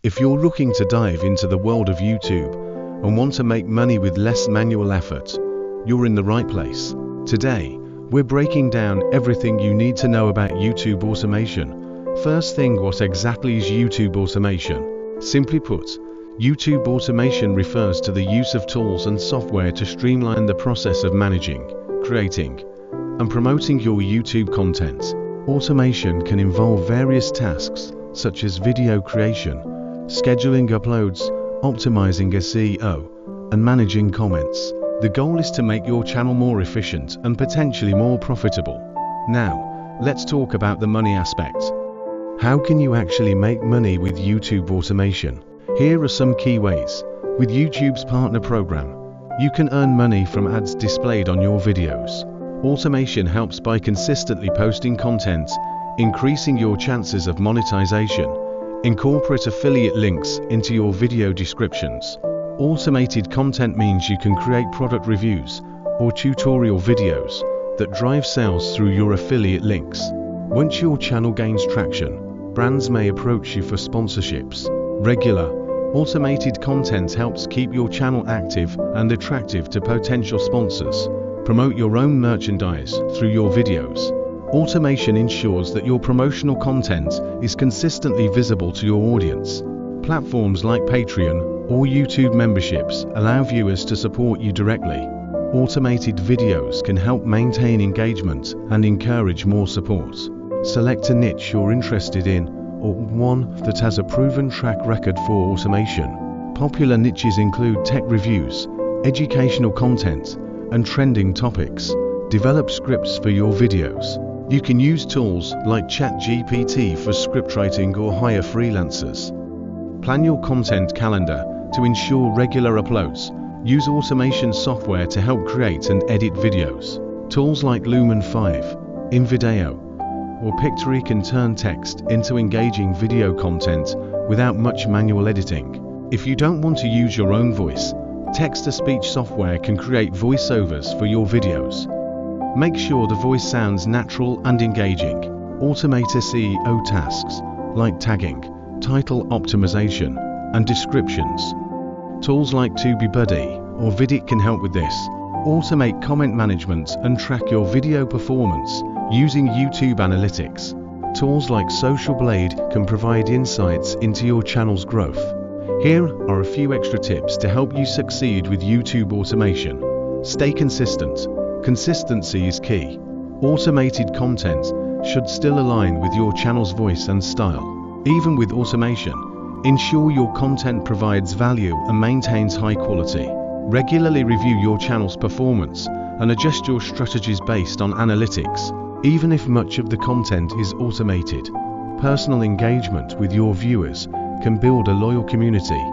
If you're looking to dive into the world of YouTube and want to make money with less manual effort, you're in the right place. Today, we're breaking down everything you need to know about YouTube automation. First thing, what exactly is YouTube automation? Simply put, YouTube automation refers to the use of tools and software to streamline the process of managing, creating, and promoting your YouTube content. Automation can involve various tasks such as video creation, scheduling uploads, optimizing SEO, and managing comments. The goal is to make your channel more efficient and potentially more profitable. Now, let's talk about the money aspect. How can you actually make money with YouTube automation? Here are some key ways. With YouTube's partner program, you can earn money from ads displayed on your videos. Automation helps by consistently posting content, increasing your chances of monetization. Incorporate affiliate links into your video descriptions. Automated content means you can create product reviews or tutorial videos that drive sales through your affiliate links. Once your channel gains traction, brands may approach you for sponsorships. Regular, automated content helps keep your channel active and attractive to potential sponsors. Promote your own merchandise through your videos. Automation ensures that your promotional content is consistently visible to your audience. Platforms like Patreon or YouTube memberships allow viewers to support you directly. Automated videos can help maintain engagement and encourage more support. Select a niche you're interested in, or one that has a proven track record for automation. Popular niches include tech reviews, educational content, and trending topics. Develop scripts for your videos. You can use tools like ChatGPT for scriptwriting or hire freelancers. Plan your content calendar to ensure regular uploads. Use automation software to help create and edit videos. Tools like Lumen 5, InVideo, or Pictory can turn text into engaging video content without much manual editing. If you don't want to use your own voice, text-to-speech software can create voiceovers for your videos. Make sure the voice sounds natural and engaging. Automate SEO tasks like tagging, title optimization, and descriptions. Tools like TubeBuddy or Vidit can help with this. Automate comment management and track your video performance using YouTube Analytics. Tools like Social Blade can provide insights into your channel's growth. Here are a few extra tips to help you succeed with YouTube automation. Stay consistent. Consistency is key. Automated content should still align with your channel's voice and style. Even with automation, ensure your content provides value and maintains high quality. Regularly review your channel's performance and adjust your strategies based on analytics. Even if much of the content is automated, personal engagement with your viewers can build a loyal community.